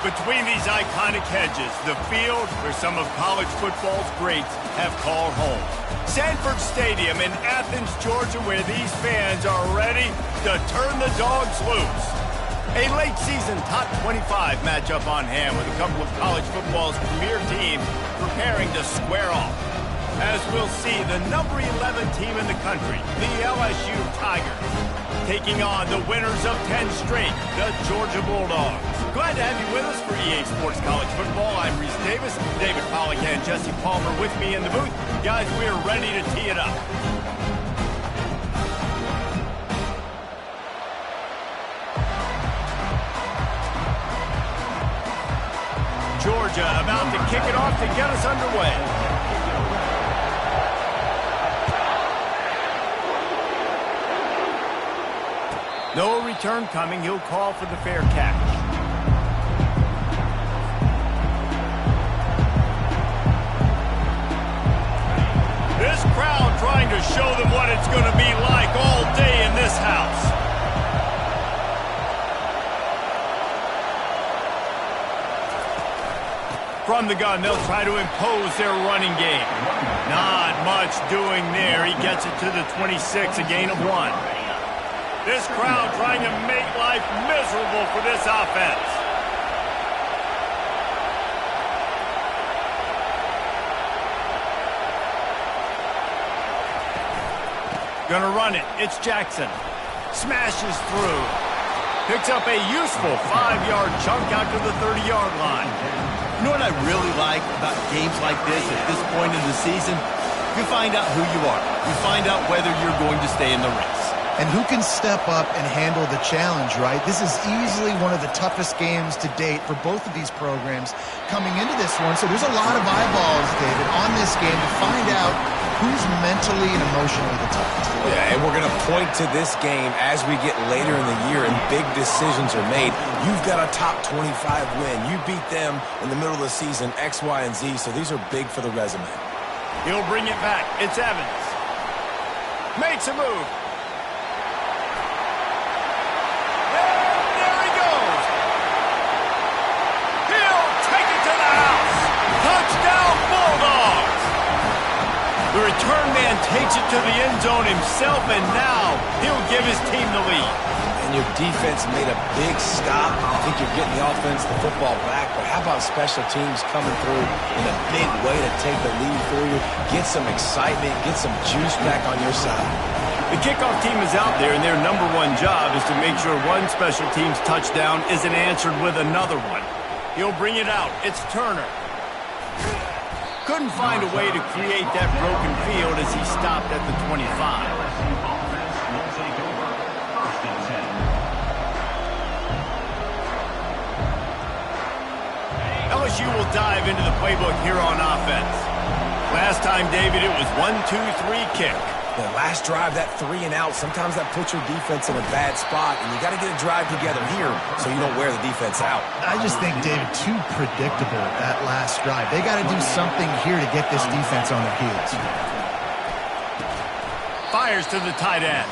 Between these iconic hedges, the field where some of college football's greats have called home. Sanford Stadium in Athens, Georgia, where these fans are ready to turn the dogs loose. A late-season top 25 matchup on hand with a couple of college football's premier teams preparing to square off. As we'll see, the number 11 team in the country, the LSU Tigers, taking on the winners of 10 straight, the Georgia Bulldogs. Glad to have you with us for EA Sports College Football. I'm Reese Davis, David Pollack and Jesse Palmer with me in the booth. Guys, we're ready to tee it up. Georgia about to kick it off to get us underway. No return coming. He'll call for the fair catch. This crowd trying to show them what it's going to be like all day in this house. From the gun, they'll try to impose their running game. Not much doing there. He gets it to the 26, a gain of 1. This crowd trying to make life miserable for this offense. Gonna run it. It's Jackson. Smashes through. Picks up a useful 5-yard chunk out to the 30-yard line. You know what I really like about games like this at this point in the season? You find out who you are. You find out whether you're going to stay in the race. And who can step up and handle the challenge, right? This is easily one of the toughest games to date for both of these programs coming into this one. So there's a lot of eyeballs, David, on this game to find out who's mentally and emotionally the toughest. Yeah, and we're going to point to this game as we get later in the year and big decisions are made. You've got a top 25 win. You beat them in the middle of the season, X, Y, and Z, so these are big for the resume. He'll bring it back. It's Evans. Makes a move. The return man takes it to the end zone himself, and now he'll give his team the lead. And your defense made a big stop. I think you're getting the offense, the football back, but how about special teams coming through in a big way to take the lead for you? Get some excitement, get some juice back on your side. The kickoff team is out there, and their number one job is to make sure one special team's touchdown isn't answered with another one. He'll bring it out. It's Turner. Couldn't find a way to create that broken field as he stopped at the 25. LSU will dive into the playbook here on offense. Last time, David, it was 1-2-3 kick. The last drive, that 3 and out, sometimes that puts your defense in a bad spot, and you got to get a drive together here so you don't wear the defense out. I just think, David, too predictable that last drive. They got to do something here to get this defense on their heels. Fires to the tight end.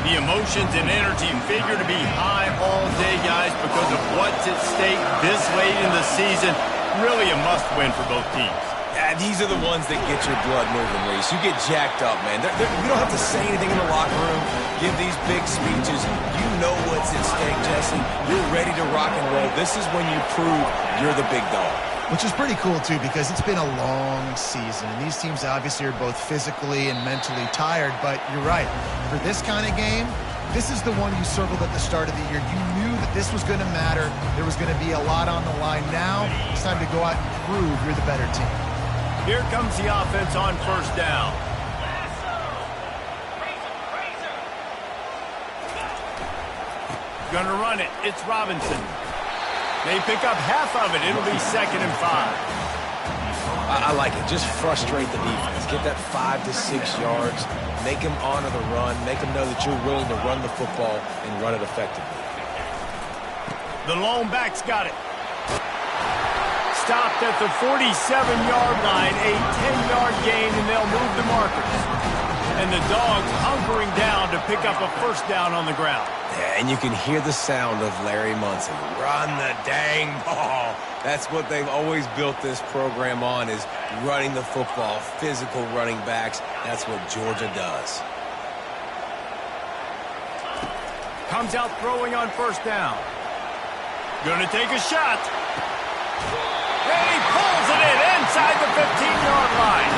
The emotions and energy figure to be high all day, guys, because of what's at stake this late in the season. Really a must-win for both teams. Yeah, these are the ones that get your blood moving, Reese. You get jacked up, man. You don't have to say anything in the locker room, give these big speeches. You know what's at stake, Jesse. You're ready to rock and roll. This is when you prove you're the big dog. Which is pretty cool, too, because it's been a long season. And these teams obviously are both physically and mentally tired. But you're right. For this kind of game, this is the one you circled at the start of the year. You knew that this was going to matter. There was going to be a lot on the line. Now it's time to go out and prove you're the better team. Here comes the offense on first down. Gonna run it. It's Robinson. They pick up half of it. It'll be 2nd and 5. I like it. Just frustrate the defense. Get that 5 to 6 yards. Make them honor the run. Make them know that you're willing to run the football and run it effectively. The lone back's got it. Stopped at the 47-yard line, a 10-yard gain, and they'll move the markers. And the Dogs hunkering down to pick up a first down on the ground. Yeah, and you can hear the sound of Larry Munson. Run the dang ball. That's what they've always built this program on, is running the football, physical running backs. That's what Georgia does. Comes out throwing on first down. Gonna take a shot. And he pulls it in inside the 15-yard line.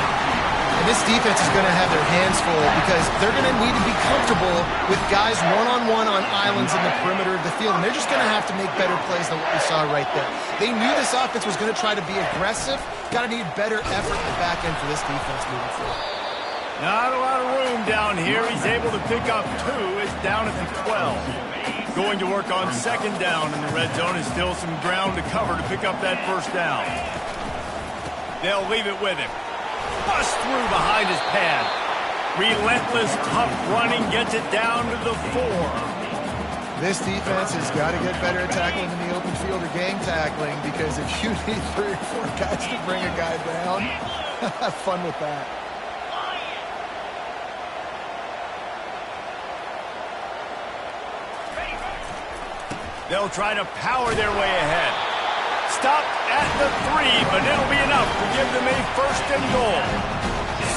And this defense is going to have their hands full because they're going to need to be comfortable with guys one-on-one on islands in the perimeter of the field. And they're just going to have to make better plays than what we saw right there. They knew this offense was going to try to be aggressive. Got to need better effort in the back end for this defense moving forward. Not a lot of room down here. He's able to pick up 2. It's down at the 12. Going to work on second down in the red zone. Is still some ground to cover to pick up that first down. They'll leave it with him. Bust through behind his pad. Relentless, tough running gets it down to the 4. This defense has got to get better at tackling in the open field or gang tackling, because if you need 3 or 4 guys to bring a guy down, have fun with that. They'll try to power their way ahead. Stopped at the 3, but it'll be enough to give them a first and goal.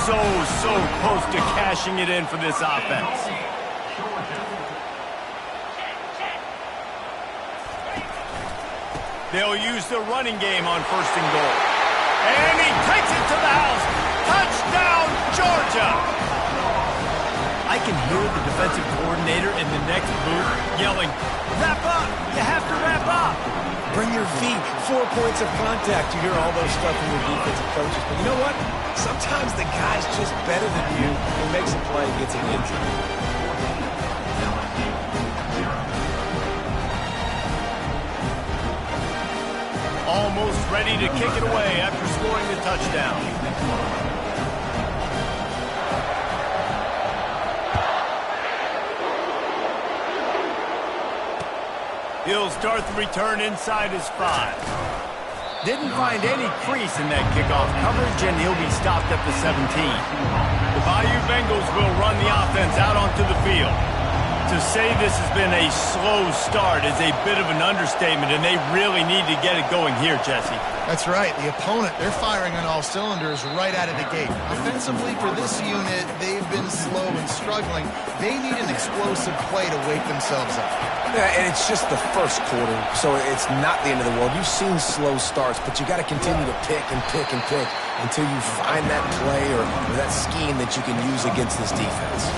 So close to cashing it in for this offense. They'll use the running game on first and goal. And he takes it to the house. Touchdown, Georgia! I can hear the defensive coordinator in the next booth yelling, "Wrap up! You have to wrap up!" Bring your feet. 4 points of contact. You hear all those stuff from your defensive coaches. But you know what? Sometimes the guy's just better than you and makes a play and gets an injury. Almost ready to kick it away after scoring the touchdown. He'll start the return inside his 5. Didn't find any crease in that kickoff coverage, and he'll be stopped at the 17. The Bayou Bengals will run the offense out onto the field. To say this has been a slow start is a bit of an understatement, and they really need to get it going here, Jesse. That's right. The opponent, they're firing on all cylinders right out of the gate. Offensively, for this unit, they've been slow and struggling. They need an explosive play to wake themselves up. Yeah, and it's just the first quarter, so it's not the end of the world. You've seen slow starts, but you got to continue to pick and pick and pick until you find that play or that scheme that you can use against this defense.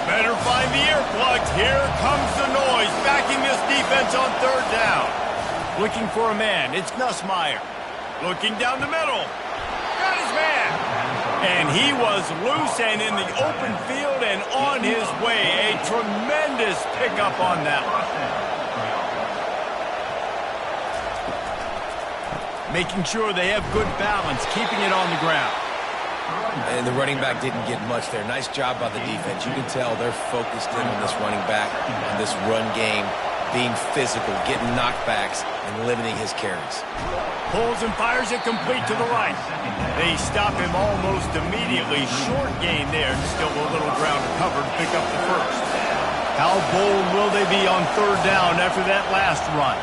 Better find the earplugs. Here comes the noise, backing this defense on third down. Looking for a man. It's Nussmeier. Looking down the middle. Got his man. And he was loose and in the open field and on his way. A tremendous pickup on that one. Making sure they have good balance, keeping it on the ground. And the running back didn't get much there. Nice job by the defense. You can tell they're focused in on this running back, on this run game, being physical, getting knockbacks, and limiting his carries. Pulls and fires it complete to the right. They stop him almost immediately. Short gain there, and still a little ground to cover to pick up the first. How bold will they be on third down after that last run?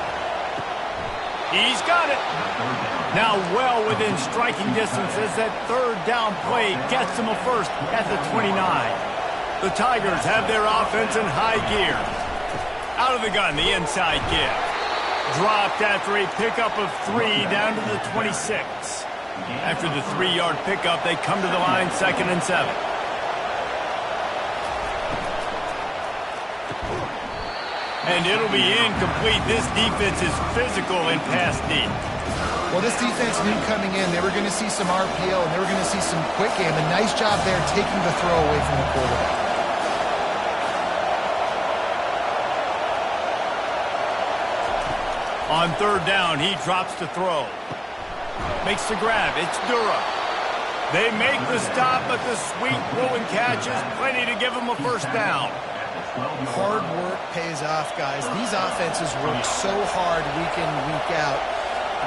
He's got it. Now well within striking distance as that third down play gets him a first at the 29. The Tigers have their offense in high gear. Out of the gun, the inside give. Dropped after a pickup of 3 down to the 26. After the 3-yard pickup, they come to the line, 2nd and 7. And it'll be incomplete. This defense is physical and pass deep. Well, this defense knew coming in they were going to see some RPO and they were going to see some quick game. A nice job there taking the throw away from the quarterback. On third down, he drops to throw. Makes the grab. It's Dura. They make the stop, but the sweet throw and catch is plenty to give him a first down. Hard work pays off, guys. These offenses work so hard week in, week out.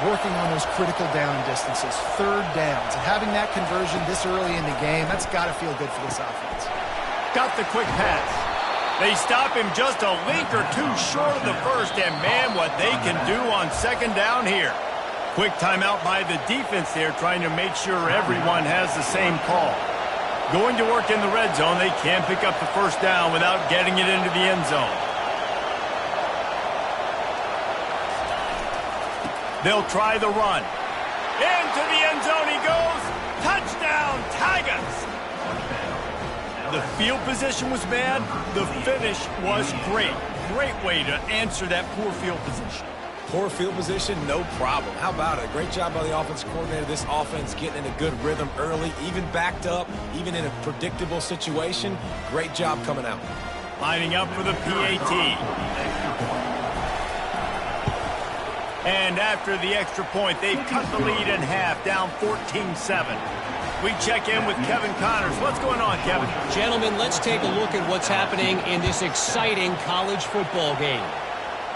working on those critical down distances, third downs, and having that conversion this early in the game, that's got to feel good for this offense. Got the quick pass. They stop him just a link or two short of the first, and man, what they can do on second down here. Quick timeout by the defense there, trying to make sure everyone has the same call. Going to work in the red zone, they can pick up the first down without getting it into the end zone. They'll try the run. Into the end zone he goes. Touchdown, Tigers! The field position was bad. The finish was great. Great way to answer that poor field position. Poor field position, no problem. How about it? Great job by the offensive coordinator. This offense getting in a good rhythm early, even backed up, even in a predictable situation. Great job coming out. Lining up for the PAT. And after the extra point, they've cut the lead in half, down 14-7. We check in with Kevin Connors. What's going on, Kevin? Gentlemen, let's take a look at what's happening in this exciting college football game.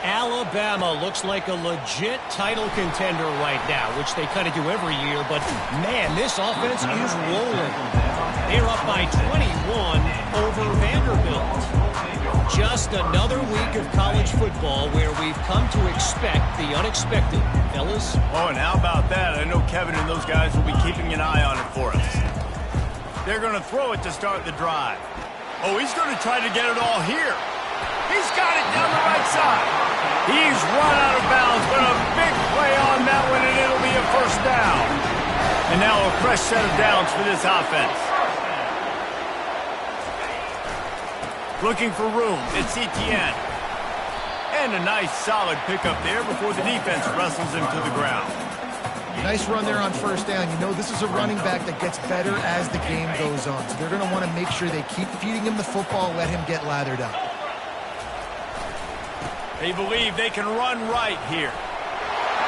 Alabama looks like a legit title contender right now, which they kind of do every year, but man, this offense is rolling. They're up by 21 over Vanderbilt. Just another week of college football where we've come to expect the unexpected, fellas. Oh, and how about that? I know Kevin and those guys will be keeping an eye on it for us. They're going to throw it to start the drive. Oh, he's going to try to get it all here. He's got it down the right side. He's run out of bounds, but a big play on that one, and it'll be a first down. And now a fresh set of downs for this offense. Looking for room, it's Etienne. And a nice solid pickup there before the defense wrestles him to the ground. Nice run there on first down. You know, this is a running back that gets better as the game goes on. So they're going to want to make sure they keep feeding him the football, let him get lathered up. They believe they can run right here.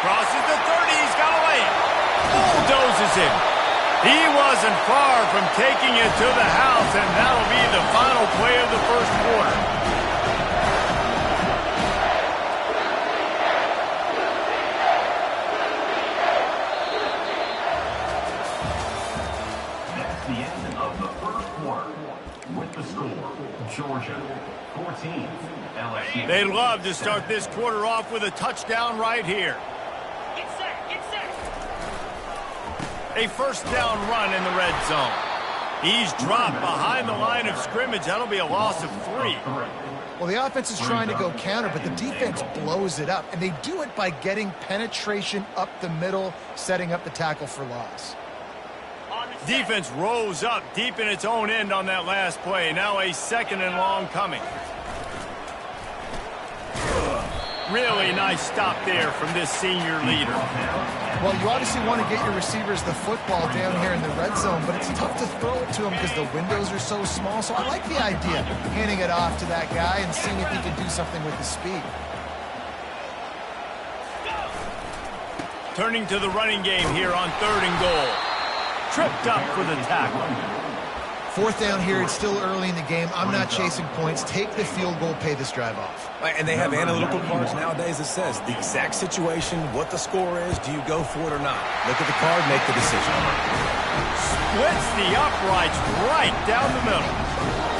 Crosses the 30, he's got to lay it. Bulldozes him. He wasn't far from taking it to the house, and that'll be the final play of the first quarter. That's the end of the first quarter. With the score, Georgia 14, LSU. They'd love to start this quarter off with a touchdown right here. Get set, get set. A first down run in the red zone. He's dropped behind the line of scrimmage. That'll be a loss of 3. Well, the offense is trying to go counter, but the defense blows it up, and they do it by getting penetration up the middle, setting up the tackle for loss. Defense rose up deep in its own end on that last play. Now a second and long coming. Really nice stop there from this senior leader. Well, you obviously want to get your receivers the football down here in the red zone, but it's tough to throw it to them because the windows are so small. So I like the idea, handing it off to that guy and seeing if he can do something with his speed. Turning to the running game here on 3rd and goal. Tripped up for the tackle. 4th down here. It's still early in the game. I'm not chasing points. Take the field goal, pay this drive off. And they have analytical cards nowadays that says the exact situation, what the score is, do you go for it or not? Look at the card, make the decision. Splits the uprights right down the middle.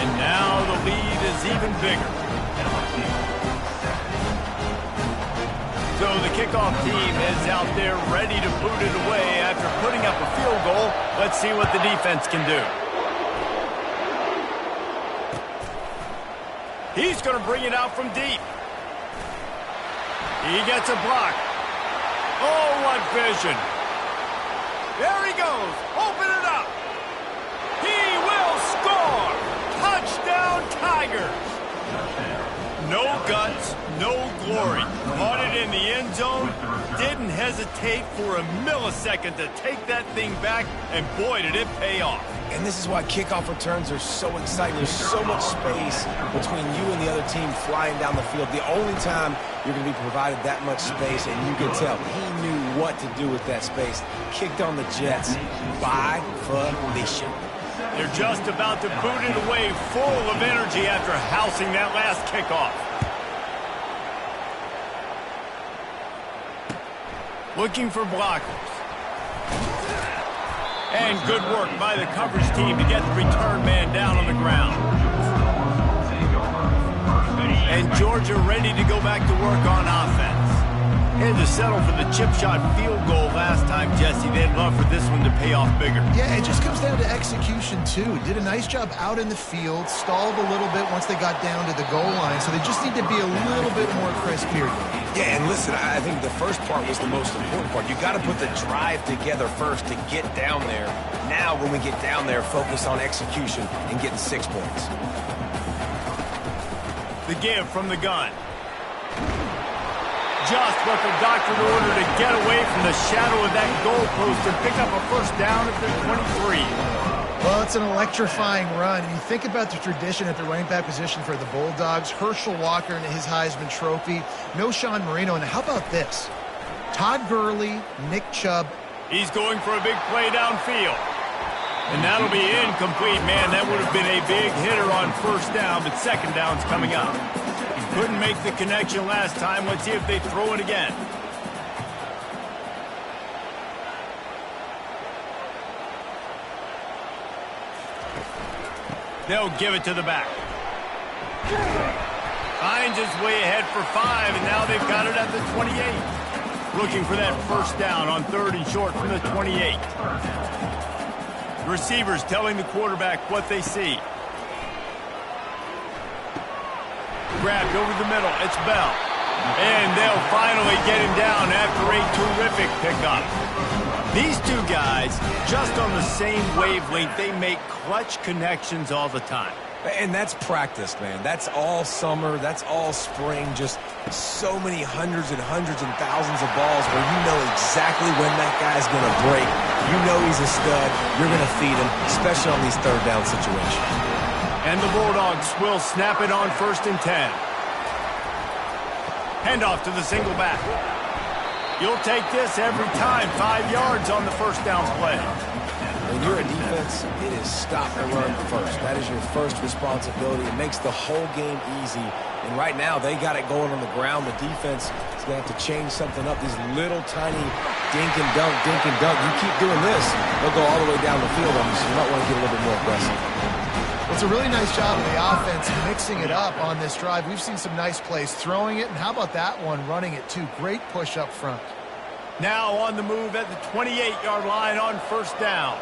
And now the lead is even bigger. So the kickoff team is out there ready to boot it away after putting up a field goal. Let's see what the defense can do. He's going to bring it out from deep. He gets a block. Oh, what vision. There he goes. Open it up. He will score. Touchdown, Tigers. No guts, no glory. Caught it in the end zone. Didn't hesitate for a millisecond to take that thing back, and boy, did it pay off. And this is why kickoff returns are so exciting. There's so much space between you and the other team flying down the field. The only time you're going to be provided that much space, and you can tell he knew what to do with that space. Kicked on the Jets by Felicia. They're just about to boot it away full of energy after housing that last kickoff. Looking for blockers. And good work by the coverage team to get the return man down on the ground. And Georgia ready to go back to work on offense. Had to settle for the chip shot field goal last time, Jesse. They'd love for this one to pay off bigger. Yeah, it just comes down to execution, too. Did a nice job out in the field, stalled a little bit once they got down to the goal line, so they just need to be a little bit more crisp here. Yeah, and listen, I think the first part was the most important part. You got to put the drive together first to get down there. Now, when we get down there, focus on execution and getting 6 points. The give from the gun. Just what the doctor ordered to get away from the shadow of that goalpost and pick up a first down at the 23. Well, it's an electrifying run. And you think about the tradition at the running back position for the Bulldogs. Herschel Walker and his Heisman Trophy. No Sean Marino. And how about this? Todd Gurley, Nick Chubb. He's going for a big play downfield. And that'll be incomplete, man. That would have been a big hitter on first down, but second down's coming up. Couldn't make the connection last time. Let's see if they throw it again. They'll give it to the back. Finds his way ahead for 5, and now they've got it at the 28. Looking for that first down on 3rd and short from the 28. Receivers telling the quarterback what they see. Grabbed over the middle. It's Bell. And they'll finally get him down after a terrific pickup. These two guys, just on the same wavelength, they make clutch connections all the time. And that's practice, man. That's all summer. That's all spring. Just so many hundreds and thousands of balls where you know exactly when that guy's going to break. You know he's a stud. You're going to feed him, especially on these third down situations. And the Bulldogs will snap it on 1st and 10. Handoff to the single back. You'll take this every time. 5 yards on the first down play. When you're a defense, it is stop the run first. That is your first responsibility. It makes the whole game easy. And right now, they got it going on the ground. The defense is going to have to change something up. These little tiny dink and dunk, dink and dunk. You keep doing this, they'll go all the way down the field on you, so you might want to get a little bit more aggressive. Well, it's a really nice job of the offense mixing it up on this drive. We've seen some nice plays throwing it, and how about that one running it too? Great push up front. Now on the move at the 28-yard line on first down.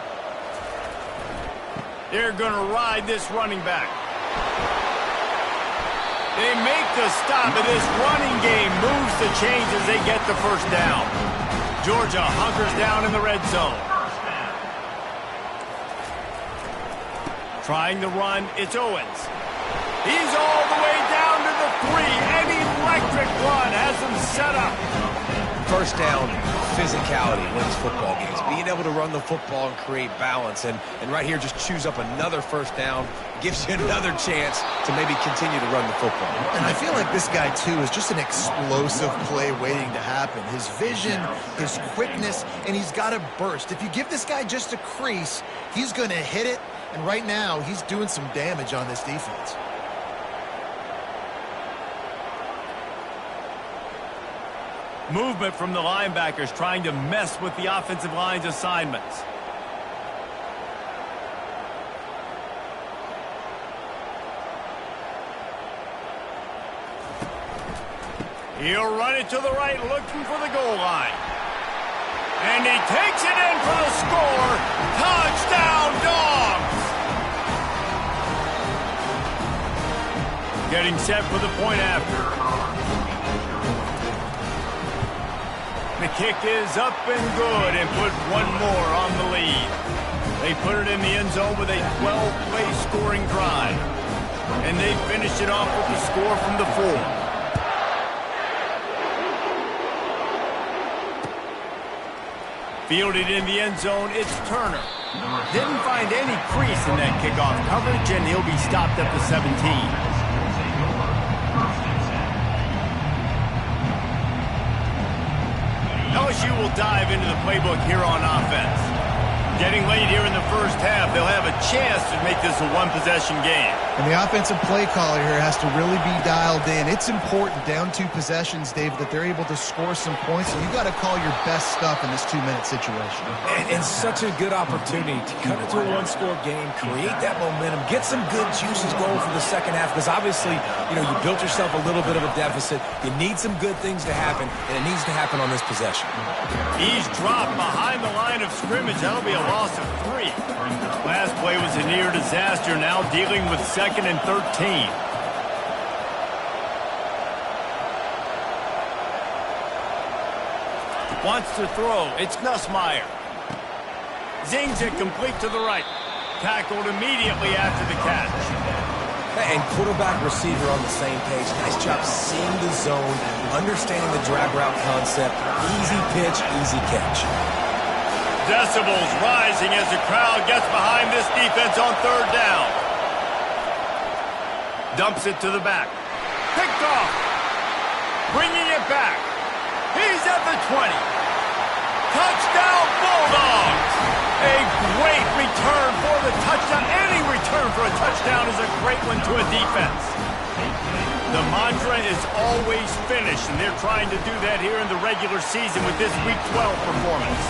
They're going to ride this running back. They make the stop, and this running game moves the chains as they get the first down. Georgia hunkers down in the red zone. Trying to run, it's Owens. He's all the way down to the 3. An electric run has him set up. First down, physicality wins football games. Being able to run the football and create balance. And right here, just choose up another first down. Gives you another chance to maybe continue to run the football. And I feel like this guy, too, is just an explosive play waiting to happen. His vision, his quickness, and he's got a burst. If you give this guy just a crease, he's going to hit it. And right now, he's doing some damage on this defense. Movement from the linebackers trying to mess with the offensive line's assignments. He'll run it to the right, looking for the goal line. And he takes it in for the score. Touchdown, Dogs! Getting set for the point after. The kick is up and good and put one more on the lead. They put it in the end zone with a 12-play scoring drive. And they finished it off with the score from the 4. Fielded in the end zone, it's Turner. Didn't find any crease in that kickoff coverage, and he'll be stopped at the 17. LSU will dive into the playbook here on offense. Getting late here in the first half, they'll have a chance to make this a one-possession game. And the offensive play caller here has to really be dialed in. It's important down 2 possessions, David, that they're able to score some points, and you got to call your best stuff in this 2-minute situation. And such a good opportunity to cut it to a one-score game, create that momentum, get some good juices going for the second half, because obviously, you built yourself a little bit of a deficit. You need some good things to happen, and it needs to happen on this possession. He's dropped behind the line of scrimmage. That'll be a loss of 3. Last play was a near disaster, now dealing with 2nd and 13. Wants to throw. It's Nussmeier. Zings it complete to the right. Tackled immediately after the catch. And quarterback receiver on the same page. Nice job seeing the zone, understanding the drag route concept. Easy pitch, easy catch. Decibels rising as the crowd gets behind this defense on 3rd down. Dumps it to the back. Picked off. Bringing it back. He's at the 20. Touchdown Bulldogs. A great return for the touchdown. Any return for a touchdown is a great one to a defense. The mantra is always finish, and they're trying to do that here in the regular season with this Week 12 performance.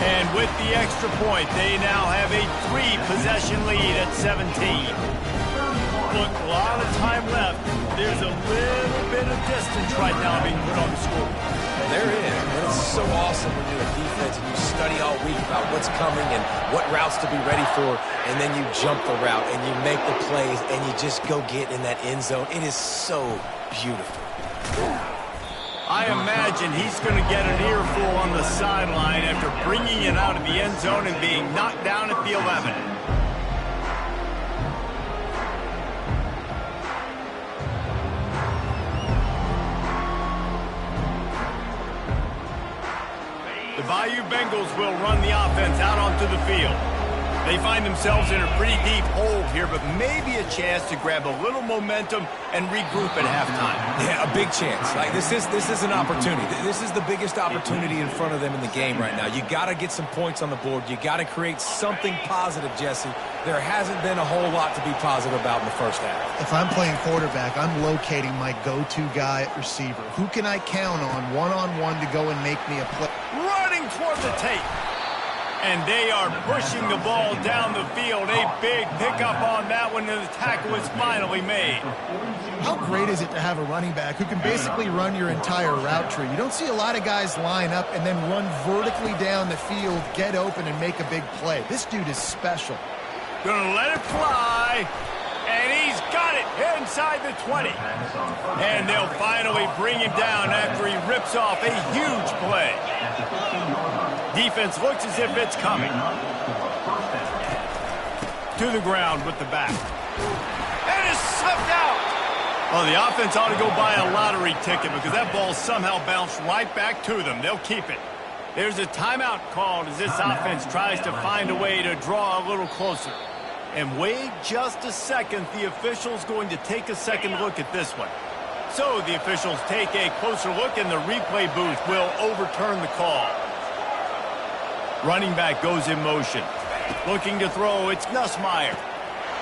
And with the extra point, they now have a 3-possession lead at 17. Look, a lot of time left. There's a little bit of distance right now being put on the scoreboard. There is, and it's so awesome when you're a defense and you study all week about what's coming and what routes to be ready for, and then you jump the route and you make the plays and you just go get in that end zone. It is so beautiful. I imagine he's going to get an earful on the sideline after bringing it out of the end zone and being knocked down at the 11. The Bayou Bengals will run the offense out onto the field. They find themselves in a pretty deep hole here, but maybe a chance to grab a little momentum and regroup at halftime. Yeah, a big chance. Like this is an opportunity. This is the biggest opportunity in front of them in the game right now. You got to get some points on the board. You got to create something positive, Jesse. There hasn't been a whole lot to be positive about in the first half. If I'm playing quarterback, I'm locating my go-to guy at receiver. Who can I count on one-on-one to go and make me a play? Running toward the tape. And they are pushing the ball down the field. A big pickup on that one, and the tackle is finally made. How great is it to have a running back who can basically run your entire route tree? You don't see a lot of guys line up and then run vertically down the field, get open, and make a big play. This dude is special. Gonna let it fly. And he's got it inside the 20. And they'll finally bring him down after he rips off a huge play. Defense looks as if it's coming. To the ground with the back. And it's slipped out. Well, the offense ought to go buy a lottery ticket because that ball somehow bounced right back to them. They'll keep it. There's a timeout called as this offense tries to find a way to draw a little closer. And wait just a second, the official's going to take a second look at this one. So the officials take a closer look and the replay booth will overturn the call. Running back goes in motion. Looking to throw, it's Nussmeier.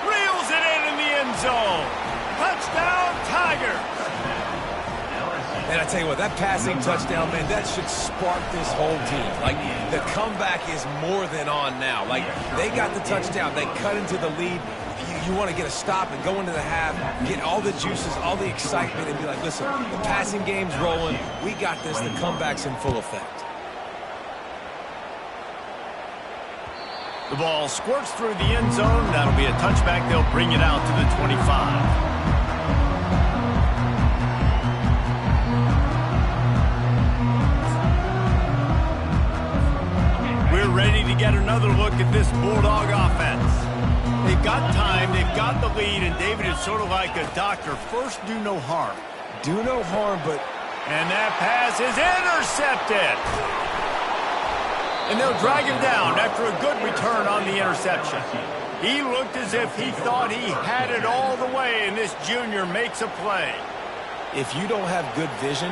Reels it in the end zone. Touchdown, Tigers! And I tell you what, that passing touchdown, man, that should spark this whole team. Like, the comeback is more than on now. Like, they got the touchdown. They cut into the lead. You want to get a stop and go into the half, get all the juices, all the excitement, and be like, listen, the passing game's rolling. We got this. The comeback's in full effect. The ball squirts through the end zone. That'll be a touchback. They'll bring it out to the 25. Ready to get another look at this Bulldog offense. They've got time, they've got the lead, and David is sort of like a doctor. First, do no harm. Do no harm, but... And that pass is intercepted. And they'll drag him down after a good return on the interception. He looked as if he thought he had it all the way, and this junior makes a play. If you don't have good vision,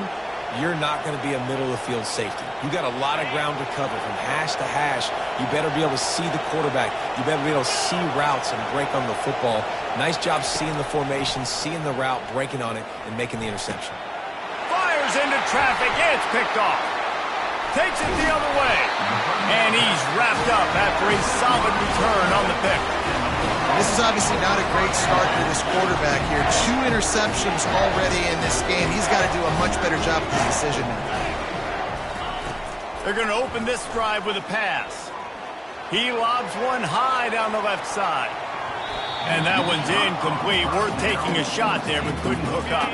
you're not going to be a middle-of-the-field safety. You got a lot of ground to cover from hash to hash. You better be able to see the quarterback. You better be able to see routes and break on the football. Nice job seeing the formation, seeing the route, breaking on it, and making the interception. Fires into traffic. It's picked off. Takes it the other way. And he's wrapped up after a solid return on the pick. This is obviously not a great start for this quarterback here. 2 interceptions already in this game. He's got to do a much better job with his decision making. They're going to open this drive with a pass. He lobs one high down the left side. And that one's incomplete. Worth taking a shot there, but couldn't hook up.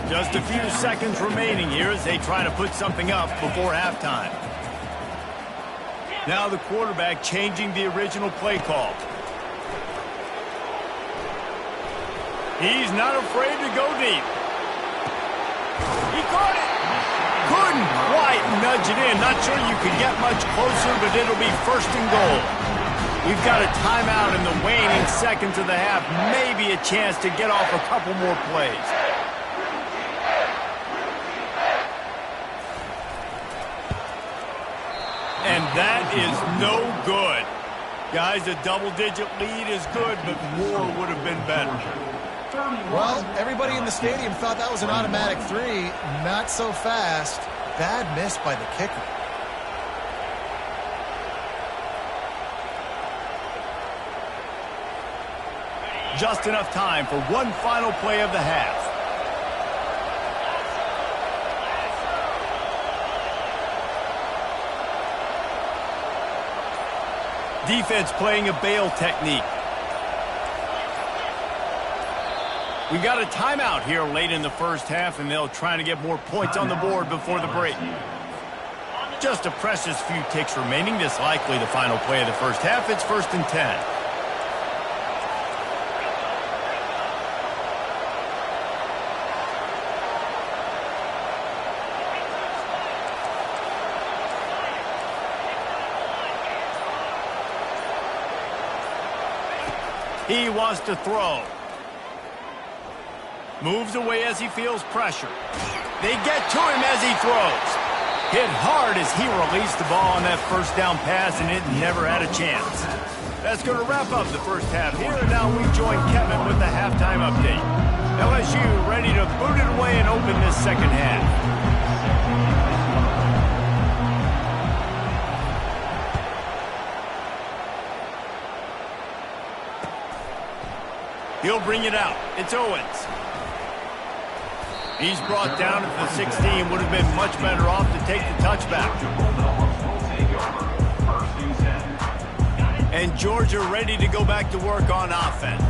Just a few seconds remaining here as they try to put something up before halftime. Now the quarterback changing the original play call. He's not afraid to go deep. He caught it. Couldn't quite nudge it in. Not sure you could get much closer, but it'll be 1st and goal. We've got a timeout in the waning seconds of the half. Maybe a chance to get off a couple more plays. And that is no good. Guys, a double-digit lead is good, but more would have been better. Well, everybody in the stadium thought that was an automatic 3. Not so fast. Bad miss by the kicker. Just enough time for one final play of the half. Defense playing a bail technique. We've got a timeout here late in the first half, and they'll try to get more points on the board before the break. Just a precious few ticks remaining. This likely the final play of the first half. It's 1st and 10. He wants to throw. Moves away as he feels pressure. They get to him as he throws. Hit hard as he released the ball on that 1st down pass, and it never had a chance. That's going to wrap up the first half here, and now we join Kevin with the halftime update. LSU ready to boot it away and open this second half. He'll bring it out. It's Owens. He's brought down at the 16. Would have been much better off to take the touchback. And Georgia ready to go back to work on offense.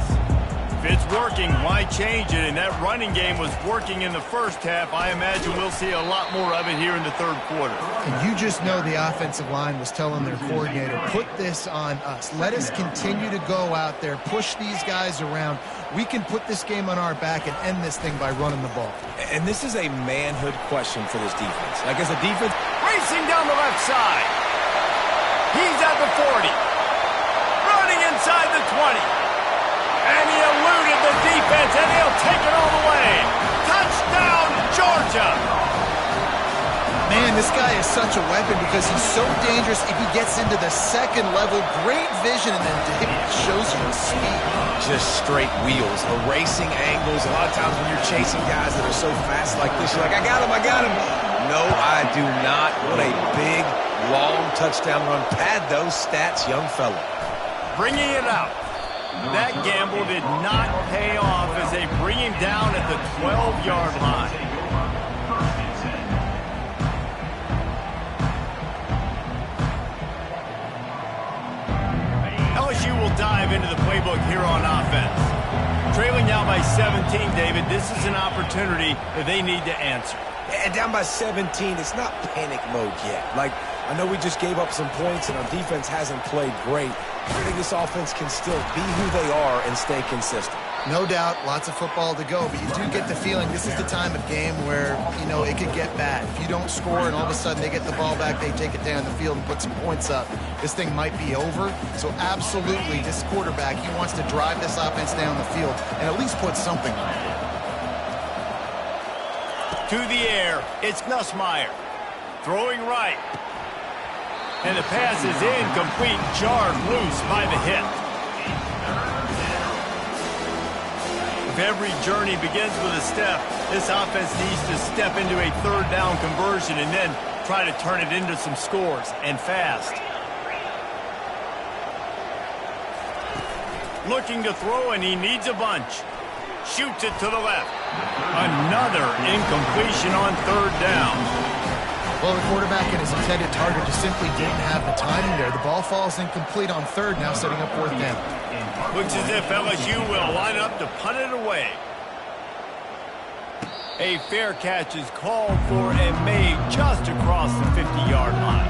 If it's working, why change it? And that running game was working in the first half. I imagine we'll see a lot more of it here in the 3rd quarter. And you just know the offensive line was telling their coordinator, put this on us. Let us continue to go out there, push these guys around. We can put this game on our back and end this thing by running the ball. And this is a manhood question for this defense. Like, as a defense, racing down the left side. He's at the 40. Running inside the 20. And he eluded the defense, and he'll take it all the way. Touchdown, Georgia. Man, this guy is such a weapon because he's so dangerous if he gets into the 2nd level. Great vision, and then it shows you his speed. just straight wheels, erasing angles. A lot of times when you're chasing guys that are so fast like this, you're like, I got him, I got him. No, I do not. What a big, long touchdown run. Pad those stats, young fella. Bringing it out. That gamble did not pay off as they bring him down at the 12-yard line. LSU will dive into the playbook here on offense. Trailing now by 17, David, this is an opportunity that they need to answer. And down by 17, it's not panic mode yet. Like, I know we just gave up some points and our defense hasn't played great. I think this offense can still be who they are and stay consistent. No doubt, lots of football to go, but you do get the feeling this is the time of game where, you know, it could get bad. If you don't score and all of a sudden they get the ball back, they take it down the field and put some points up, this thing might be over. So absolutely, this quarterback, he wants to drive this offense down the field and at least put something on it. To the air, it's Nussmeier. Throwing right. And the pass is incomplete, jarred loose by the hit. If every journey begins with a step, this offense needs to step into a third down conversion and then try to turn it into some scores, and fast. Looking to throw, and he needs a bunch. Shoots it to the left. Another incompletion on third down. Well, the quarterback and his intended target just simply didn't have the timing there. The ball falls incomplete on third, now setting up fourth down. Looks as if LSU will line up to punt it away. A fair catch is called for and made just across the 50-yard line.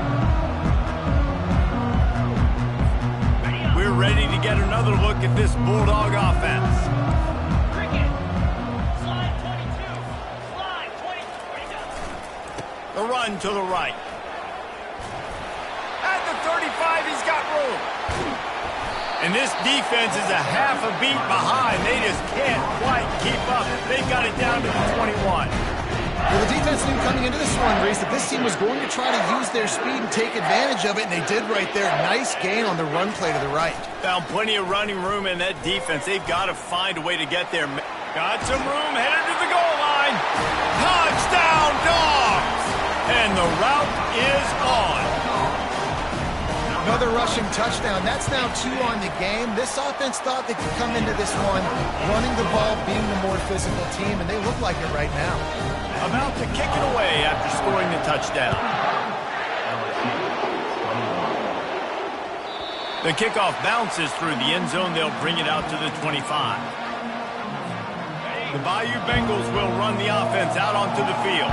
We're ready to get another look at this Bulldog offense. The run to the right. At the 35, he's got room. And this defense is a half a beat behind. They just can't quite keep up. They've got it down to the 21. Well, the defense knew coming into this one, Reese, that this team was going to try to use their speed and take advantage of it, and they did right there. Nice gain on the run play to the right. Found plenty of running room in that defense. They've got to find a way to get there. Got some room, headed to the goal line. Touchdown, Dogs! And the route is on. Another rushing touchdown. That's now 2 on the game. This offense thought they could come into this one running the ball, being the more physical team, and they look like it right now. About to kick it away after scoring the touchdown. The kickoff bounces through the end zone. They'll bring it out to the 25. The Bayou Bengals will run the offense out onto the field.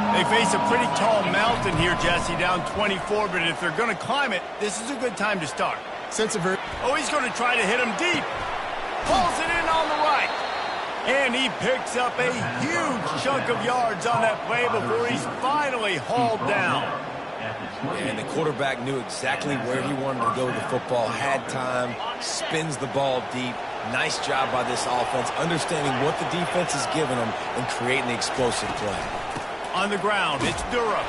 They face a pretty tall mountain here, Jesse, down 24, but if they're going to climb it, this is a good time to start. Oh, he's going to try to hit him deep. Pulls it in on the right. And he picks up a huge chunk of yards on that play before he's finally hauled down. And the quarterback knew exactly where he wanted to go with the football, had time, spins the ball deep. Nice job by this offense, understanding what the defense is giving them and creating the explosive play. On the ground, it's Durham.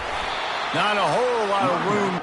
Not a whole lot of room.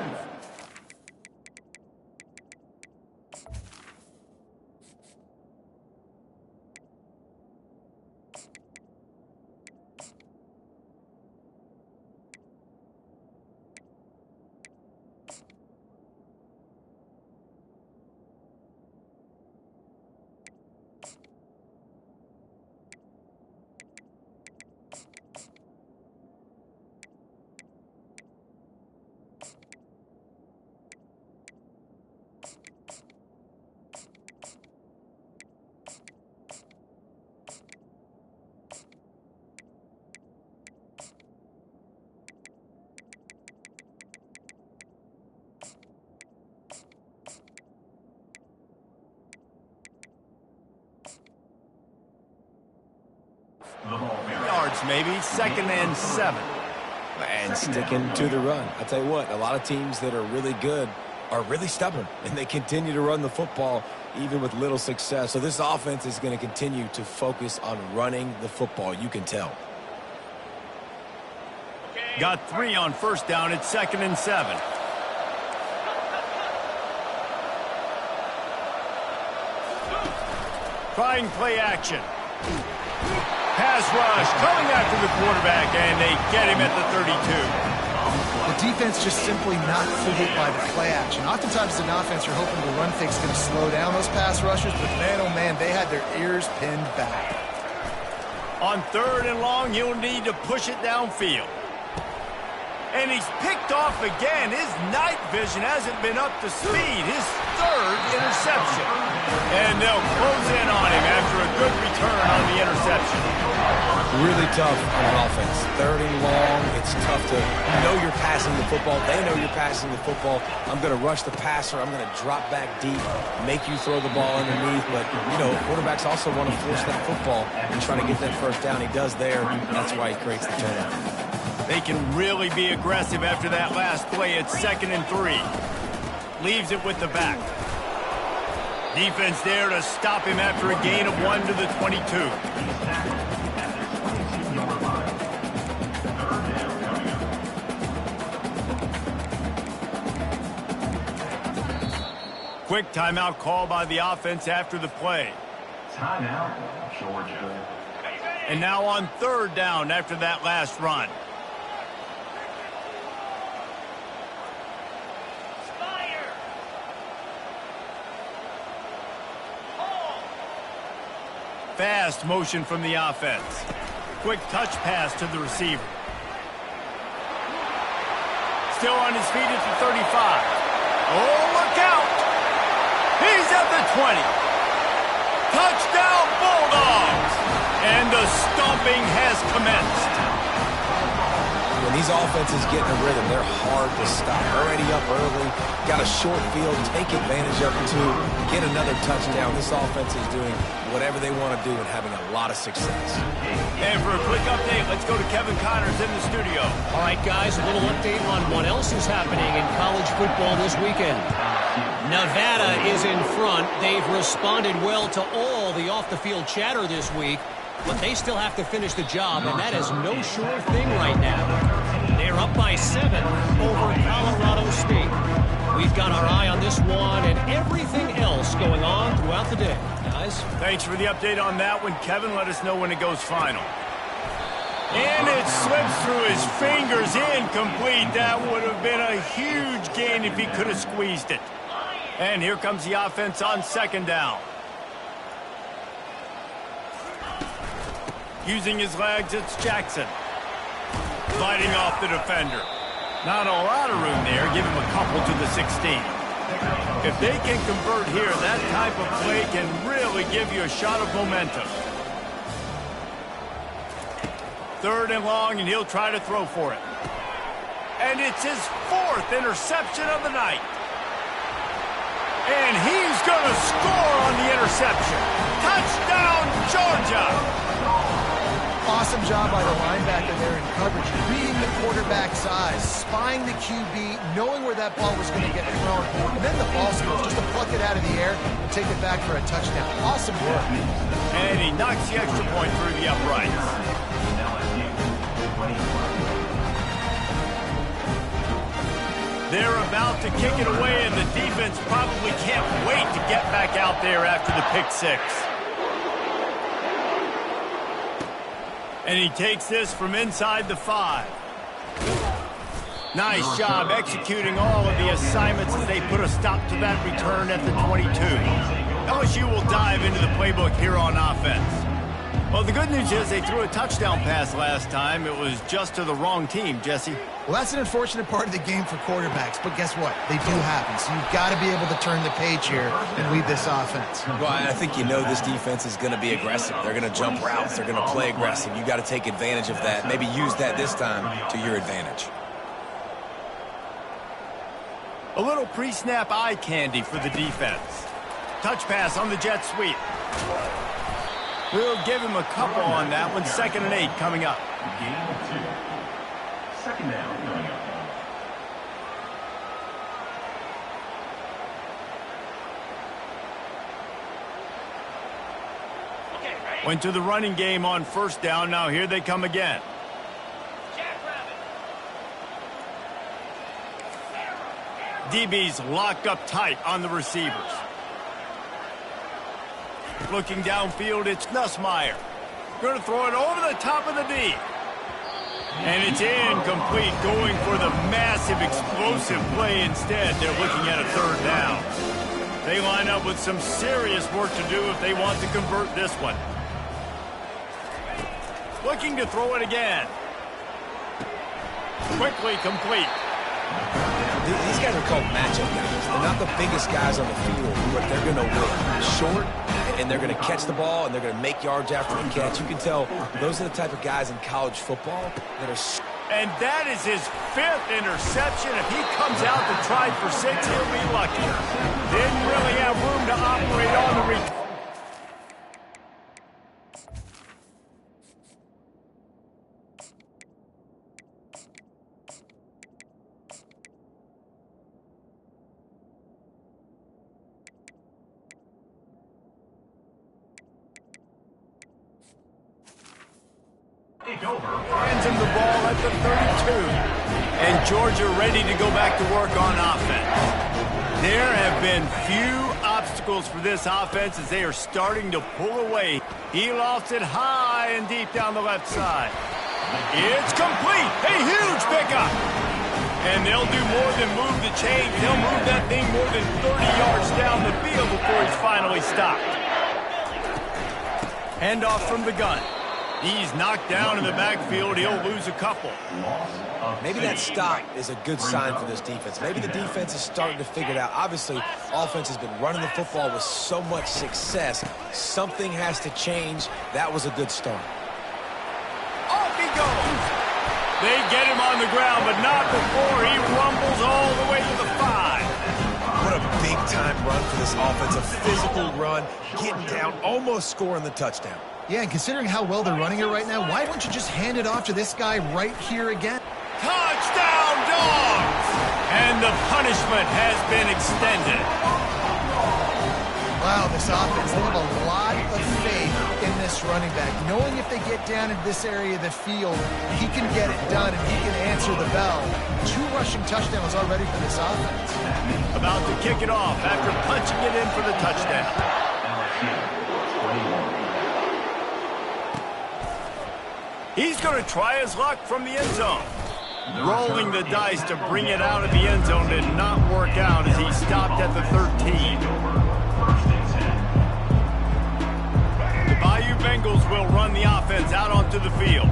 Yards maybe, 2nd and 7. And sticking to the run. I tell you what, a lot of teams that are really good are really stubborn, and they continue to run the football even with little success. So this offense is going to continue to focus on running the football. You can tell. Got 3 on first down. It's 2nd and 7. Trying play action. Pass rush coming after the quarterback, and they get him at the 32. The defense just simply not fooled by the play action. Oftentimes as an offense, you're hoping the run fake's going to slow down those pass rushers, but man, oh man, they had their ears pinned back. On 3rd and long, he'll need to push it downfield. And he's picked off again. His night vision hasn't been up to speed. His 3rd interception. And they'll close in on him after a good return on the interception. Really tough on an offense. 3rd and long, it's tough to know you're passing the football. They know you're passing the football. I'm going to rush the passer. I'm going to drop back deep, make you throw the ball underneath. But, you know, quarterbacks also want to force that football and try to get that first down. He does there. That's why he creates the turnover. They can really be aggressive after that last play. It's 2nd and 3. Leaves it with the back. Defense there to stop him after a gain of 1 to the 22. Quick timeout call by the offense after the play. Timeout, Georgia. And now on third down after that last run. Fast motion from the offense. Quick touch pass to the receiver. Still on his feet at the 35. Oh, look out! He's at the 20. Touchdown, Bulldogs! And the stomping has commenced. When these offenses get in a rhythm, they're hard to stop. Already up early, got a short field, take advantage of it too, get another touchdown. This offense is doing whatever they want to do and having a lot of success. And for a quick update, let's go to Kevin Connors in the studio. All right, guys, a little update on what else is happening in college football this weekend. Nevada is in front. They've responded well to all the off-the-field chatter this week, but they still have to finish the job, and that is no sure thing right now. They're up by 7 over Colorado State. We've got our eye on this one and everything else going on throughout the day. Guys? Thanks for the update on that one, Kevin. Let us know when it goes final. And it slips through his fingers, incomplete. That would have been a huge gain if he could have squeezed it. And here comes the offense on second down. Using his legs, it's Jackson. Fighting off the defender. Not a lot of room there. Give him a couple to the 16. If they can convert here, that type of play can really give you a shot of momentum. Third and long, and he'll try to throw for it. And it's his 4th interception of the night. And he's going to score on the interception. Touchdown, Georgia! Awesome job by the linebacker there in coverage, reading the quarterback's eyes, spying the QB, knowing where that ball was going to get thrown, and then the ball skills just to pluck it out of the air and take it back for a touchdown. Awesome work. And he knocks the extra point through the uprights. They're about to kick it away, and the defense probably can't wait to get back out there after the pick 6. And he takes this from inside the 5. Nice job executing all of the assignments as they put a stop to that return at the 22. LSU will dive into the playbook here on offense. Well, the good news is they threw a touchdown pass last time. It was just to the wrong team, Jesse. Well, that's an unfortunate part of the game for quarterbacks, but guess what? They do happen, so you've got to be able to turn the page here and lead this offense. Well, I think you know this defense is going to be aggressive. They're going to jump routes. They're going to play aggressive. You got to take advantage of that. Maybe use that this time to your advantage. A little pre-snap eye candy for the defense. Touch pass on the jet sweep. We'll give him a couple on that one. 2nd and 8 coming up. Game 2. Second down coming up. Went to the running game on first down. Now here they come again. DB's locked up tight on the receivers. Looking downfield, it's Nussmeier. Going to throw it over the top of the D. And it's incomplete, going for the massive explosive play instead. They're looking at a 3rd down. They line up with some serious work to do if they want to convert this one. Looking to throw it again. Quickly complete. These guys are called matchup guys. They're not the biggest guys on the field, but they're going to win. Short, and they're going to catch the ball, and they're going to make yards after the catch. You can tell those are the type of guys in college football that are... And that is his 5th interception. If he comes out to try for 6, he'll be lucky. Didn't really have room to operate on the return. Hands him the ball at the 32. And Georgia ready to go back to work on offense. There have been few obstacles for this offense as they are starting to pull away. He lost it high and deep down the left side. It's complete. A huge pickup. And they'll do more than move the chains. They'll move that thing more than 30 yards down the field before he's finally stopped. Handoff from the gun. He's knocked down in the backfield. He'll lose a couple. Maybe that stop is a good sign for this defense. Maybe the defense is starting to figure it out. Obviously, offense has been running the football with so much success. Something has to change. That was a good start. Off he goes. They get him on the ground, but not before he rumbles all the way to the 5. What a big-time run for this offense. A physical run, getting down, almost scoring the touchdown. Yeah, and considering how well they're running it right now, why don't you just hand it off to this guy right here again? Touchdown, Dogs! And the punishment has been extended. Wow, this offense, they have a lot of faith in this running back, knowing if they get down in this area of the field, he can get it done and he can answer the bell. 2 rushing touchdowns already for this offense. About to kick it off after punching it in for the touchdown. He's going to try his luck from the end zone. Rolling the dice to bring it out of the end zone did not work out as he stopped at the 13. The Bayou Bengals will run the offense out onto the field.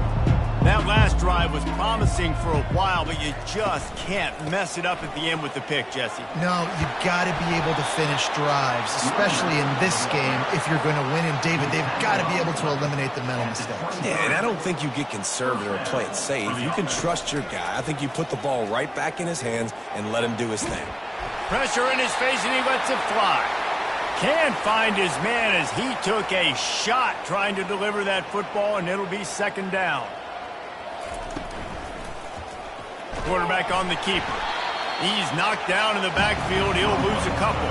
That last drive was promising for a while, but you just can't mess it up at the end with the pick, Jesse. No, you've got to be able to finish drives, especially in this game if you're going to win. And David, they've got to be able to eliminate the mental mistakes. Yeah, and I don't think you get conservative or play it safe. You can trust your guy. I think you put the ball right back in his hands and let him do his thing. Pressure in his face, and he lets it fly. Can't find his man as he took a shot trying to deliver that football, and it'll be second down. Quarterback on the keeper. He's knocked down in the backfield. He'll lose a couple.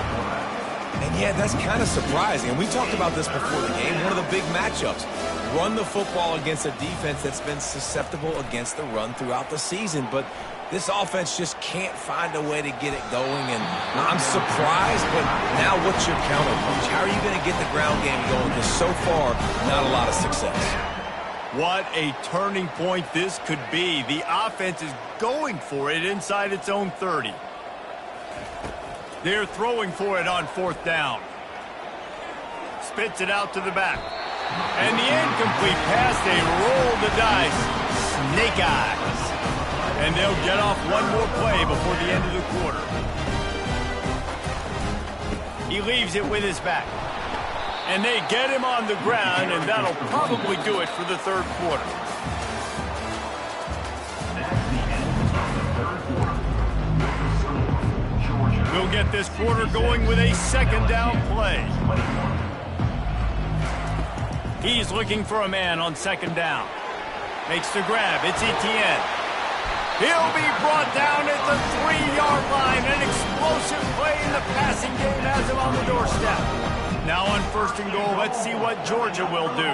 And yeah, that's kind of surprising. And we talked about this before the game. One of the big matchups. Run the football against a defense that's been susceptible against the run throughout the season. But this offense just can't find a way to get it going. And I'm surprised, but now what's your counterpunch? How are you going to get the ground game going? Because so far, not a lot of success. What a turning point this could be. The offense is going for it inside its own 30. They're throwing for it on 4th down. Spits it out to the back. And the incomplete pass, they roll the dice. Snake eyes. And they'll get off one more play before the end of the quarter. He leaves it with his back. And they get him on the ground, and that'll probably do it for the 3rd quarter. We'll get this quarter going with a 2nd down play. He's looking for a man on 2nd down. Makes the grab. It's Etienne. He'll be brought down at the 3-yard line. An explosive play in the passing game has him on the doorstep. Now on 1st and goal, let's see what Georgia will do.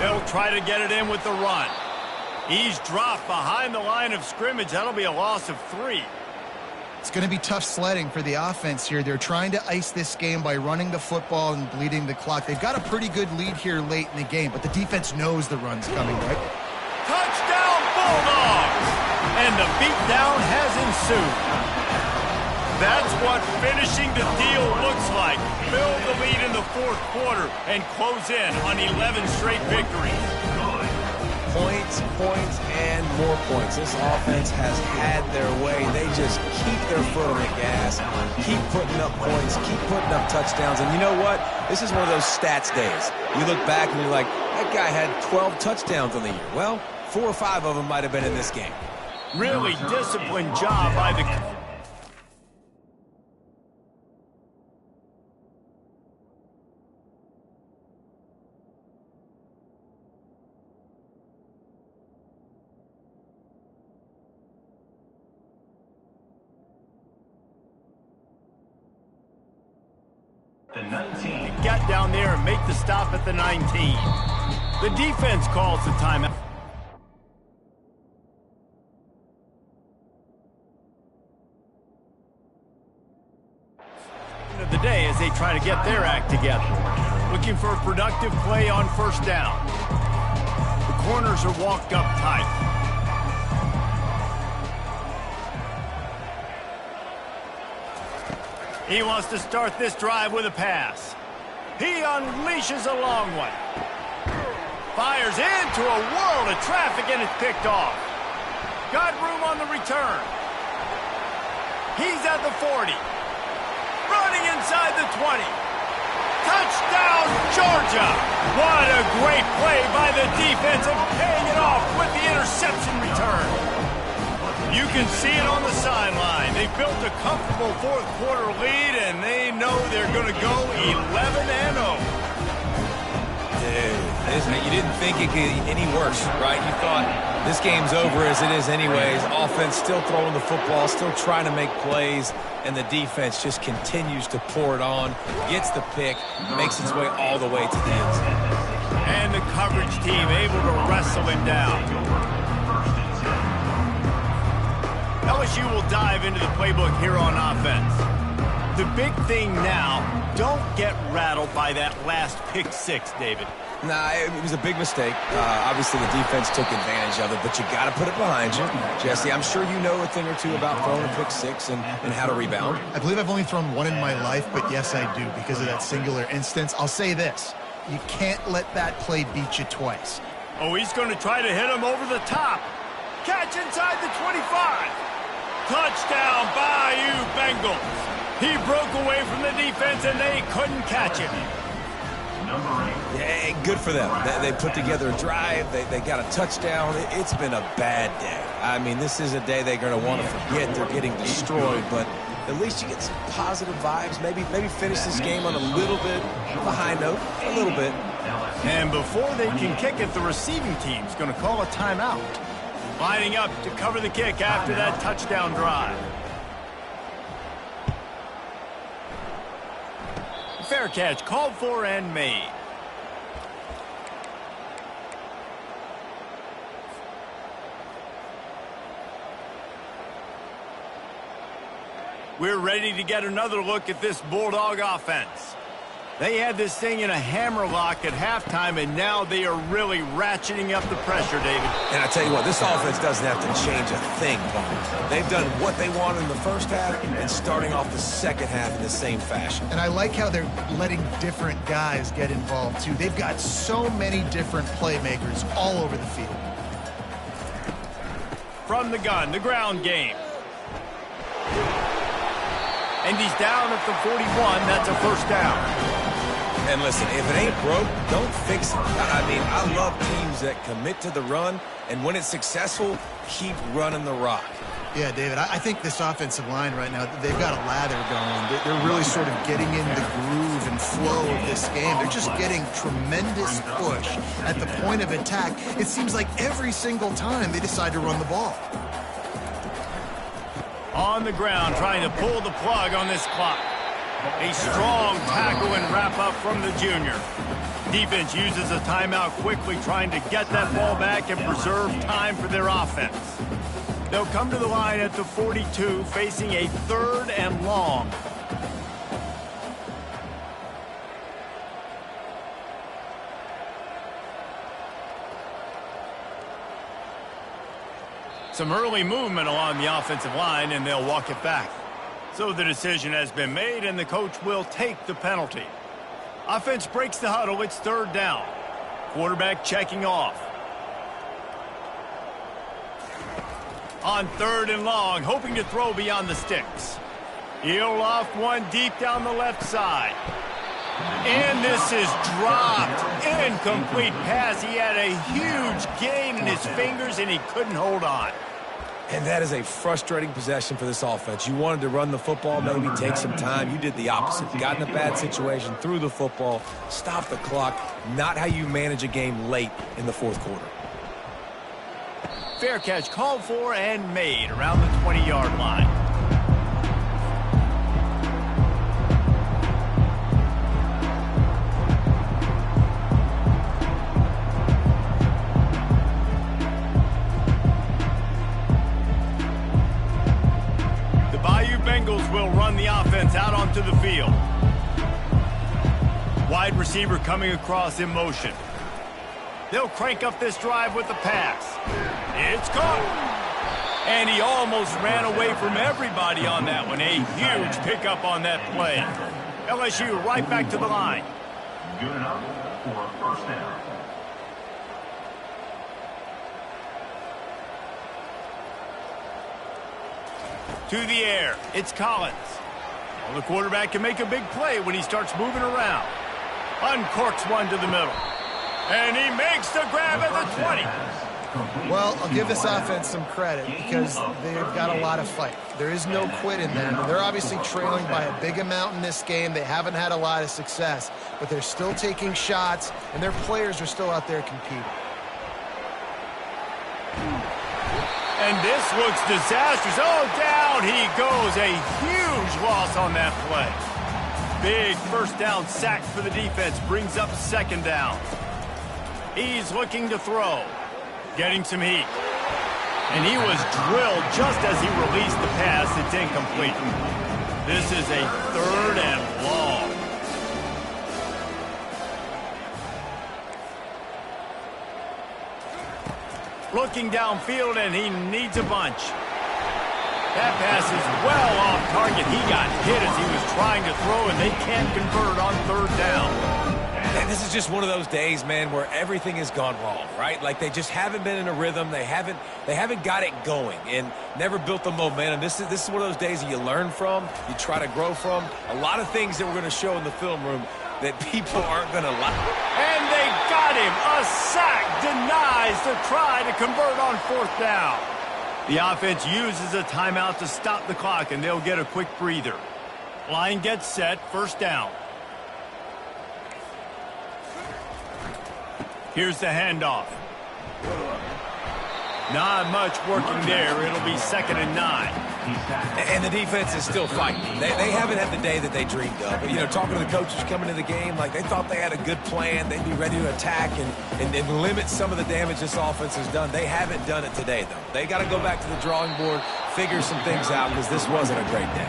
They'll try to get it in with the run. He's dropped behind the line of scrimmage. That'll be a loss of 3. It's going to be tough sledding for the offense here. They're trying to ice this game by running the football and bleeding the clock. They've got a pretty good lead here late in the game, but the defense knows the run's coming, right? Touchdown, Bulldogs! And the beatdown has ensued. That's what finishing the deal looks like. Build the lead in the 4th quarter and close in on 11 straight victories. Points, points, and more points. This offense has had their way. They just keep their foot on the gas, keep putting up points, keep putting up touchdowns. And you know what? This is one of those stats days. You look back and you're like, that guy had 12 touchdowns on the year. Well, 4 or 5 of them might have been in this game. Really disciplined job by the... The 19. Get down there and make the stop at the 19. The defense calls the timeout. away as they try to get their act together. Looking for a productive play on first down. The corners are walked up tight. He wants to start this drive with a pass. He unleashes a long one. Fires into a world of traffic and it's picked off. Got room on the return. He's at the 40. Running inside the 20. Touchdown, Georgia! What a great play by the defense and paying it off with the interception return. You can see it on the sideline. They built a comfortable fourth-quarter lead, and they know they're going to go 11-0. Dude, you didn't think it could get any worse, right? You thought this game's over as it is anyways. Offense still throwing the football, still trying to make plays, and the defense just continues to pour it on, gets the pick, makes its way all the way to the end zone. And the coverage team able to wrestle him down. LSU will dive into the playbook here on offense. The big thing now, don't get rattled by that last pick six, David. Nah, it was a big mistake. Obviously, the defense took advantage of it, but you got to put it behind you. Jesse, I'm sure you know a thing or two about throwing a pick six and how to rebound. I believe I've only thrown one in my life, but yes, I do because of that singular instance. I'll say this. You can't let that play beat you twice. Oh, he's going to try to hit him over the top. Catch inside the 25. Touchdown, Bayou Bengals. He broke away from the defense, and they couldn't catch him. Yeah, good for them. They put together a drive. They got a touchdown. It's been a bad day. I mean, this is a day they're going to want to forget. They're getting destroyed, but at least you get some positive vibes. Maybe finish this game on a little bit of a high note, a little bit. And before they can kick it, the receiving team's going to call a timeout. Lining up to cover the kick after that touchdown drive. Fair catch called for and made. We're ready to get another look at this Bulldog offense. They had this thing in a hammerlock at halftime, and now they are really ratcheting up the pressure, David. And I tell you what, this offense doesn't have to change a thing, Paul. They've done what they wanted in the first half and starting off the second half in the same fashion. And I like how they're letting different guys get involved, too. They've got so many different playmakers all over the field. From the gun, the ground game. And he's down at the 41. That's a first down. And listen, if it ain't broke, don't fix it. I mean, I love teams that commit to the run, and when it's successful, keep running the rock. Yeah, David, I think this offensive line right now, they've got a lather going. They're really sort of getting in the groove and flow of this game. They're just getting tremendous push at the point of attack. It seems like every single time they decide to run the ball. On the ground, trying to pull the plug on this clock. A strong tackle and wrap up from the junior. Defense uses a timeout quickly, trying to get that ball back and preserve time for their offense. They'll come to the line at the 42, facing a 3rd and long. Some early movement along the offensive line, and they'll walk it back. So the decision has been made, and the coach will take the penalty. Offense breaks the huddle. It's 3rd down. Quarterback checking off. On 3rd and long, hoping to throw beyond the sticks. He'll loft one deep down the left side. And this is dropped. Incomplete pass. He had a huge gain in his fingers, and he couldn't hold on. And that is a frustrating possession for this offense. You wanted to run the football, maybe take some time. You did the opposite. Got in a bad situation, threw the football, stopped the clock. Not how you manage a game late in the 4th quarter. Fair catch called for and made around the 20-yard line. Bengals will run the offense out onto the field. wide receiver coming across in motion. They'll crank up this drive with the pass. It's caught. And he almost ran away from everybody on that one. A huge pickup on that play. LSU right back to the line. Good enough for a first down. To the air, it's Collins. Well, the quarterback can make a big play when he starts moving around. Uncorks one to the middle. And he makes the grab at the 20. Well, I'll give this offense some credit because they've got a lot of fight. There is no quit in them. They're obviously trailing by a big amount in this game. They haven't had a lot of success, but they're still taking shots, and their players are still out there competing. And this looks disastrous. Oh, down he goes. A huge loss on that play. Big first down sack for the defense brings up second down. He's looking to throw. Getting some heat. And he was drilled just as he released the pass. It's incomplete. This is a third and long. Looking downfield, and he needs a bunch. That pass is well off target. He got hit as he was trying to throw, and they can't convert on third down. And this is just one of those days, man, where everything has gone wrong, right? Like they just haven't been in a rhythm. They haven't got it going and never built the momentum. This is one of those days that you learn from, you try to grow from. A lot of things that we're going to show in the film room that people aren't going to like. And they got him. A sack denies the try to convert on fourth down. The offense uses a timeout to stop the clock, and they'll get a quick breather. Line gets set, first down. Here's the handoff. Not much working there. It'll be 2nd and 9. And the defense is still fighting. They haven't had the day that they dreamed of. But, you know, talking to the coaches coming into the game, like they thought they had a good plan. They'd be ready to attack and limit some of the damage this offense has done. They haven't done it today, though. They got to go back to the drawing board, figure some things out, because this wasn't a great day.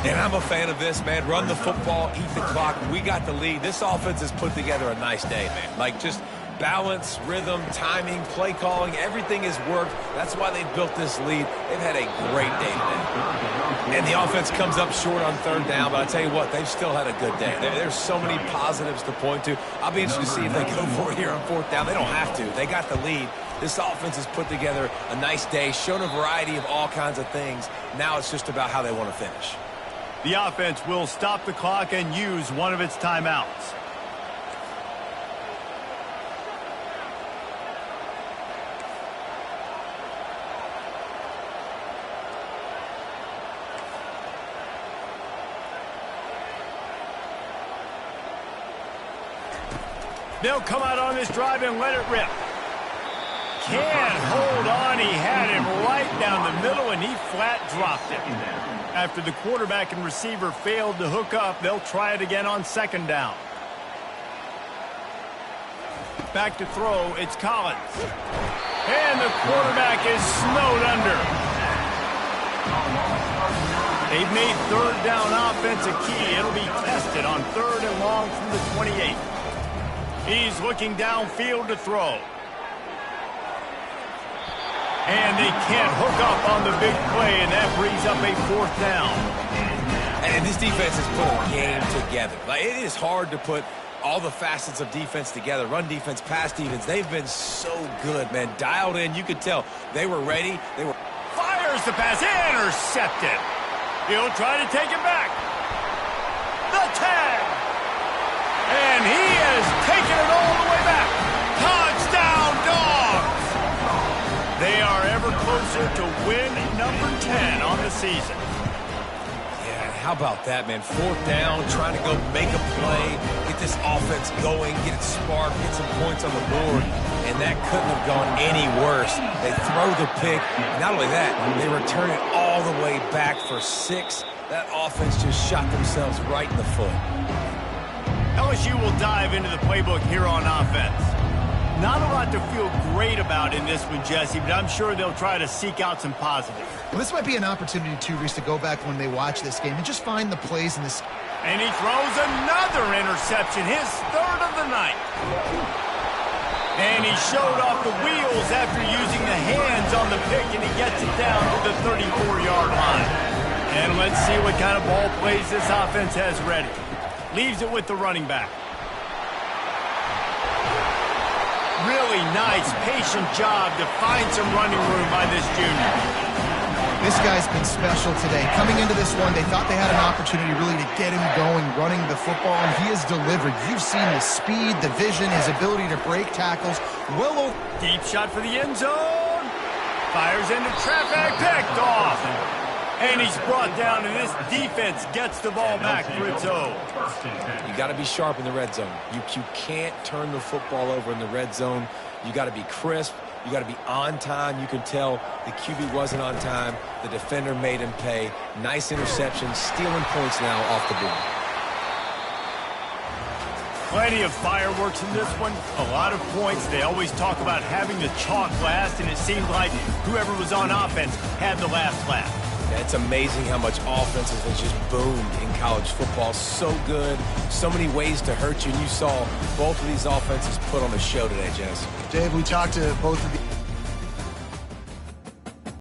And I'm a fan of this, man. Run the football, eat the clock. We got the lead. This offense has put together a nice day, man. Like, just balance, rhythm, timing, play calling, everything has worked. That's why they've built this lead. They've had a great day today. And the offense comes up short on third down, but I tell you what, they've still had a good day. There's so many positives to point to. I'll be interested to see if they go for it here on fourth down. They don't have to. They got the lead. This offense has put together a nice day, shown a variety of all kinds of things. Now it's just about how they want to finish. The offense will stop the clock and use one of its timeouts. They'll come out on this drive and let it rip. Can't hold on. He had him right down the middle, and he flat dropped it. After the quarterback and receiver failed to hook up, they'll try it again on second down. Back to throw, it's Collins. And the quarterback is snowed under. They've made third down offense a key. It'll be tested on third and long from the 28. He's looking downfield to throw. And they can't hook up on the big play, and that brings up a fourth down. And this defense has put a game together. Like, it is hard to put all the facets of defense together. Run defense, pass defense. They've been so good, man. Dialed in. You could tell they were ready. They were. Fires the pass. Intercepted. He'll try to take it back. The tag. And he has taken it all the way back. Touchdown, Dogs. They are ever closer to win number 10 on the season. Yeah, how about that, man? Fourth down, trying to go make a play, get this offense going, get it sparked, get some points on the board, and that couldn't have gone any worse. They throw the pick. Not only that, they return it all the way back for 6. That offense just shot themselves right in the foot. LSU will dive into the playbook here on offense. Not a lot to feel great about in this one, Jesse, but I'm sure they'll try to seek out some positives. Well, this might be an opportunity, too, Reese, to go back when they watch this game and just find the plays in this. And he throws another interception, his third of the night. And he showed off the wheels after using the hands on the pick, and he gets it down to the 34-yard line. And let's see what kind of ball plays this offense has ready. Leaves it with the running back. Really nice, patient job to find some running room by this junior. This guy's been special today. Coming into this one, they thought they had an opportunity really to get him going, running the football, and he has delivered. You've seen the speed, the vision, his ability to break tackles. Well over. Deep shot for the end zone. Fires into traffic, picked off. And he's brought down, and this defense gets the ball back for its own. You got to be sharp in the red zone. You can't turn the football over in the red zone. You got to be crisp. You got to be on time. You can tell the QB wasn't on time. The defender made him pay. Nice interception, stealing points now off the board. Plenty of fireworks in this one. A lot of points. They always talk about having the chalk last, and it seemed like whoever was on offense had the last laugh. Yeah, it's amazing how much offenses have just boomed in college football. So good. So many ways to hurt you. And you saw both of these offenses put on a show today, Jess. Dave, we talked to both of the